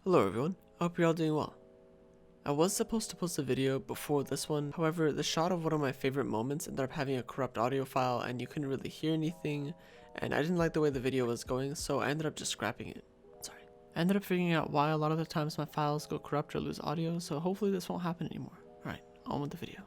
Hello everyone, I hope you're all doing well. I was supposed to post a video before this one, however the shot of one of my favorite moments ended up having a corrupt audio file and you couldn't really hear anything, and I didn't like the way the video was going, so I ended up just scrapping it. I ended up figuring out why a lot of the times my files go corrupt or lose audio, so hopefully this won't happen anymore. Alright, on with the video.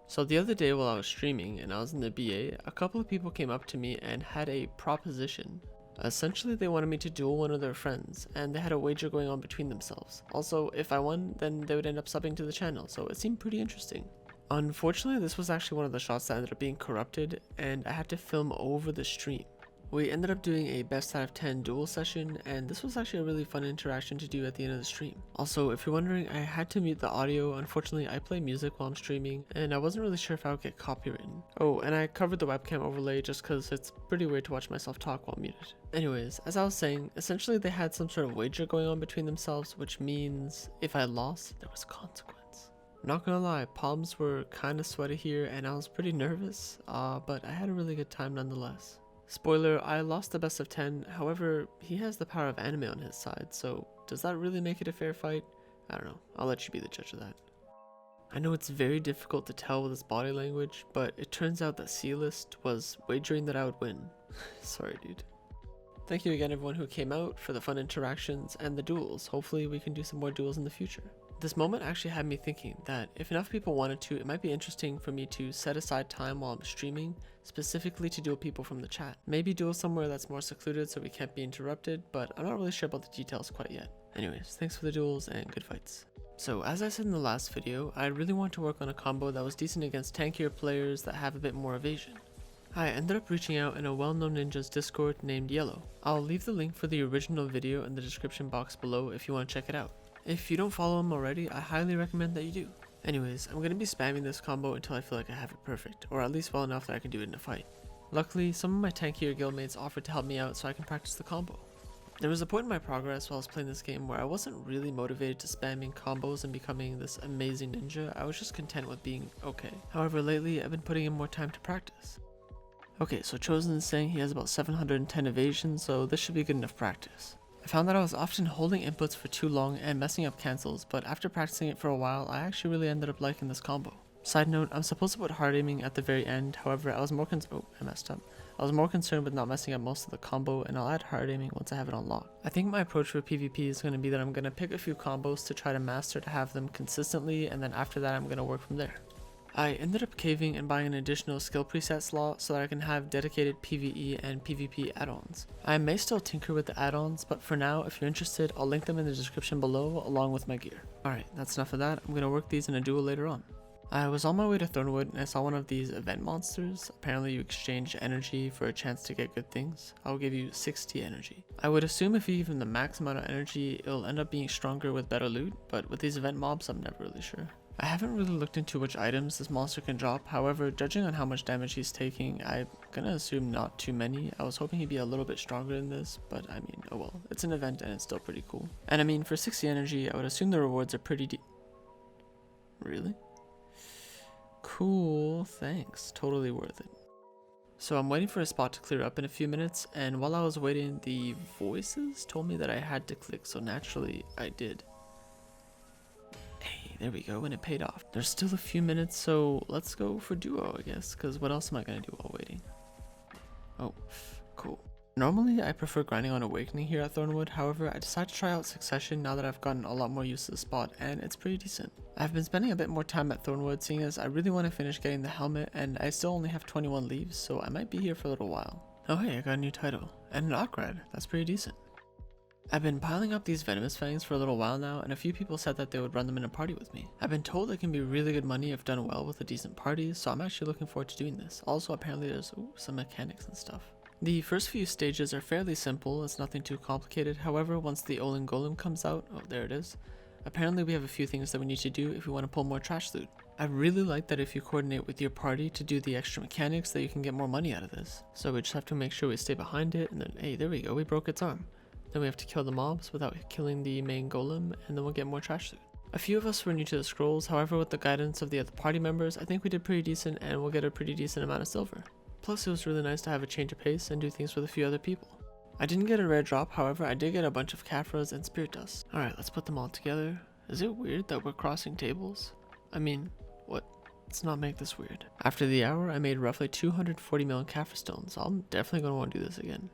So the other day while I was streaming and I was in the BA, a couple of people came up to me and had a proposition. Essentially, they wanted me to duel one of their friends, and they had a wager going on between themselves. Also, if I won, then they would end up subbing to the channel, so it seemed pretty interesting. Unfortunately, this was actually one of the shots that ended up being corrupted, and I had to film over the stream. We ended up doing a best out of 10 duel session, and this was actually a really fun interaction to do at the end of the stream. Also, if you're wondering, I had to mute the audio. Unfortunately, I play music while I'm streaming, and I wasn't really sure if I would get copywritten. Oh, and I covered the webcam overlay just because it's pretty weird to watch myself talk while muted. Anyways, as I was saying, essentially they had some sort of wager going on between themselves, which means if I lost, there was consequence. Not gonna lie, palms were kinda sweaty here, and I was pretty nervous, but I had a really good time nonetheless. Spoiler, I lost the best of 10, however, he has the power of anime on his side, so does that really make it a fair fight? I don't know, I'll let you be the judge of that. I know it's very difficult to tell with his body language, but it turns out that C-List was wagering that I would win. Sorry dude. Thank you again everyone who came out for the fun interactions and the duels. Hopefully we can do some more duels in the future. This moment actually had me thinking that if enough people wanted to, it might be interesting for me to set aside time while I'm streaming, specifically to duel people from the chat. Maybe duel somewhere that's more secluded so we can't be interrupted, but I'm not really sure about the details quite yet. Anyways, thanks for the duels and good fights. So as I said in the last video, I really want to work on a combo that was decent against tankier players that have a bit more evasion. I ended up reaching out in a well-known ninja's Discord named Yellow. I'll leave the link for the original video in the description box below if you want to check it out. If you don't follow him already, I highly recommend that you do. Anyways, I'm going to be spamming this combo until I feel like I have it perfect, or at least well enough that I can do it in a fight. Luckily, some of my tankier guildmates offered to help me out so I can practice the combo. There was a point in my progress while I was playing this game where I wasn't really motivated to spamming combos and becoming this amazing ninja. I was just content with being okay. However, lately I've been putting in more time to practice. Okay, so Chosen is saying he has about 710 evasion, so this should be good enough practice. I found that I was often holding inputs for too long and messing up cancels, but after practicing it for a while, I actually really ended up liking this combo. Side note, I'm supposed to put hard aiming at the very end, however, I was more concerned with not messing up most of the combo, and I'll add hard aiming once I have it on lock. I think my approach for PvP is going to be that I'm going to pick a few combos to try to master to have them consistently, and then after that I'm going to work from there. I ended up caving and buying an additional skill preset slot so that I can have dedicated PvE and PvP add-ons. I may still tinker with the add-ons, but for now, if you're interested, I'll link them in the description below along with my gear. Alright, that's enough of that. I'm going to work these in a duel later on. I was on my way to Thornwood and I saw one of these event monsters. Apparently you exchange energy for a chance to get good things. I'll give you 60 energy. I would assume if you give them the max amount of energy, it'll end up being stronger with better loot, but with these event mobs, I'm never really sure. I haven't really looked into which items this monster can drop, however, judging on how much damage he's taking, I'm gonna assume not too many. I was hoping he'd be a little bit stronger than this, but I mean, oh well, it's an event and it's still pretty cool. And I mean, for 60 energy, I would assume the rewards are pretty Really? Cool, thanks, totally worth it. So I'm waiting for a spot to clear up in a few minutes, and while I was waiting, the voices told me that I had to click, so naturally, I did. There we go, and it paid off. There's still a few minutes, so let's go for duo, I guess, because what else am I going to do while waiting? Oh, cool. Normally, I prefer grinding on Awakening here at Thornwood, however, I decided to try out Succession now that I've gotten a lot more used to the spot, and it's pretty decent. I've been spending a bit more time at Thornwood, seeing as I really want to finish getting the helmet, and I still only have 21 leaves, so I might be here for a little while. Oh hey, I got a new title, and an upgrade. That's pretty decent. I've been piling up these venomous fangs for a little while now, and a few people said that they would run them in a party with me. I've been told it can be really good money if done well with a decent party, so I'm actually looking forward to doing this. Also, apparently there's some mechanics and stuff. The first few stages are fairly simple, it's nothing too complicated. However, once the Olin Golem comes out, oh there it is, apparently we have a few things that we need to do if we want to pull more trash loot. I really like that if you coordinate with your party to do the extra mechanics that you can get more money out of this. So we just have to make sure we stay behind it, and then hey, there we go, we broke its arm. Then we have to kill the mobs without killing the main golem, and then we'll get more trash loot. A few of us were new to the scrolls, however with the guidance of the other party members, I think we did pretty decent and we'll get a pretty decent amount of silver. Plus it was really nice to have a change of pace and do things with a few other people. I didn't get a rare drop, however I did get a bunch of Caphras and Spirit Dust. Alright, let's put them all together. Is it weird that we're crossing tables? I mean, what? Let's not make this weird. After the hour, I made roughly 240 million Caphra stones. I'm definitely going to want to do this again.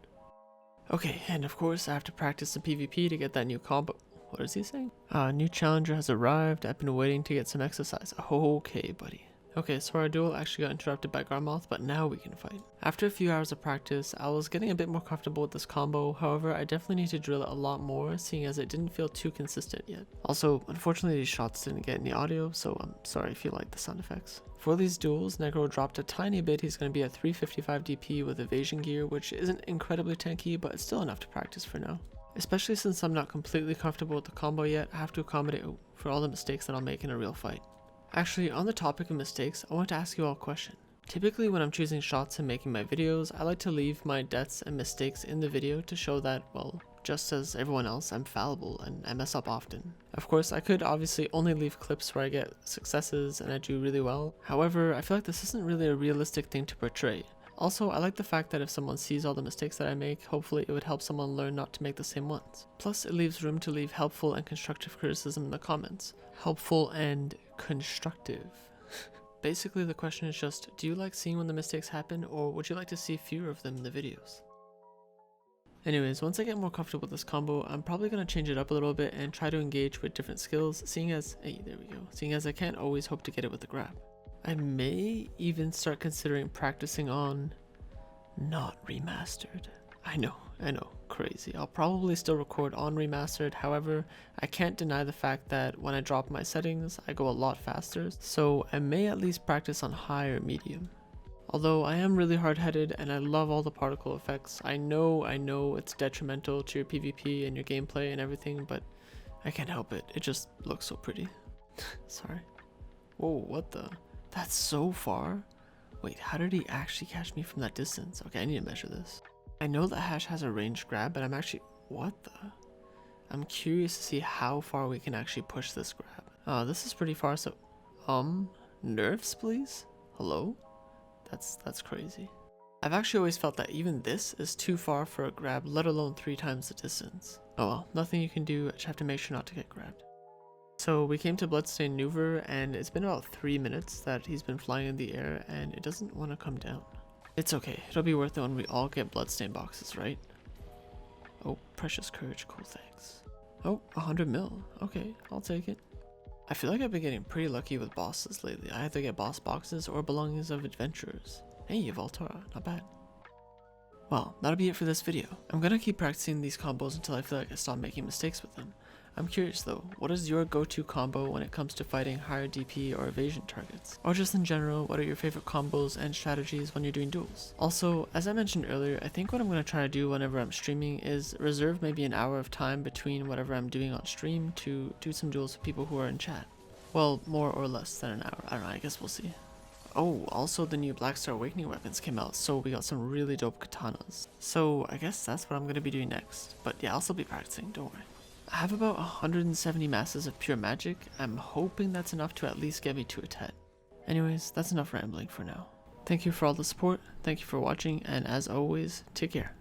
Okay, and of course I have to practice some PvP to get that new combo. What is he saying? New challenger has arrived. I've been waiting to get some exercise. Okay, buddy. Okay, so our duel actually got interrupted by Garmoth, but now we can fight. After a few hours of practice, I was getting a bit more comfortable with this combo. However, I definitely need to drill it a lot more, seeing as it didn't feel too consistent yet. Also, unfortunately these shots didn't get any audio, so I'm sorry if you like the sound effects. For these duels, Negro dropped a tiny bit. He's going to be at 355 DP with evasion gear, which isn't incredibly tanky, but it's still enough to practice for now. Especially since I'm not completely comfortable with the combo yet, I have to accommodate for all the mistakes that I'll make in a real fight. Actually, on the topic of mistakes, I want to ask you all a question. Typically when I'm choosing shots and making my videos, I like to leave my deaths and mistakes in the video to show that, well, just as everyone else, I'm fallible and I mess up often. Of course, I could obviously only leave clips where I get successes and I do really well. However, I feel like this isn't really a realistic thing to portray. Also, I like the fact that if someone sees all the mistakes that I make, hopefully it would help someone learn not to make the same ones. Plus, it leaves room to leave helpful and constructive criticism in the comments. Helpful and constructive. Basically, the question is just, do you like seeing when the mistakes happen, or would you like to see fewer of them in the videos? Anyways, once I get more comfortable with this combo, I'm probably going to change it up a little bit and try to engage with different skills, seeing as I can't always hope to get it with the grab. I may even start considering practicing on not remastered. I know, crazy. I'll probably still record on remastered, however, I can't deny the fact that when I drop my settings, I go a lot faster, so I may at least practice on high or medium. Although I am really hard-headed and I love all the particle effects, I know it's detrimental to your PvP and your gameplay and everything, but I can't help it. It just looks so pretty. Sorry. Whoa, what the? That's so far? Wait, how did he actually catch me from that distance? Okay, I need to measure this. I know that Hash has a ranged grab, but I'm curious to see how far we can actually push this grab. This is pretty far, so, nerfs please? Hello? That's crazy. I've actually always felt that even this is too far for a grab, let alone 3 times the distance. Oh well, nothing you can do, I just have to make sure not to get grabbed. So we came to Bloodstained Nouver, and it's been about 3 minutes that he's been flying in the air, and it doesn't want to come down. It's okay, it'll be worth it when we all get Bloodstained boxes, right? Oh, Precious Courage, cool, thanks. Oh, 100 mil, okay, I'll take it. I feel like I've been getting pretty lucky with bosses lately. I either get boss boxes or belongings of adventurers. Hey, Voltura, not bad. Well, that'll be it for this video. I'm gonna keep practicing these combos until I feel like I stop making mistakes with them. I'm curious though, what is your go-to combo when it comes to fighting higher DP or evasion targets? Or just in general, what are your favorite combos and strategies when you're doing duels? Also, as I mentioned earlier, I think what I'm going to try to do whenever I'm streaming is reserve maybe an hour of time between whatever I'm doing on stream to do some duels with people who are in chat. Well, more or less than an hour, I don't know, I guess we'll see. Oh, also the new Blackstar Awakening weapons came out, so we got some really dope katanas. So I guess that's what I'm going to be doing next. But yeah, I'll still be practicing, don't worry. I have about 170 masses of pure magic. I'm hoping that's enough to at least get me to a 10. Anyways, that's enough rambling for now. Thank you for all the support, thank you for watching, and as always, take care.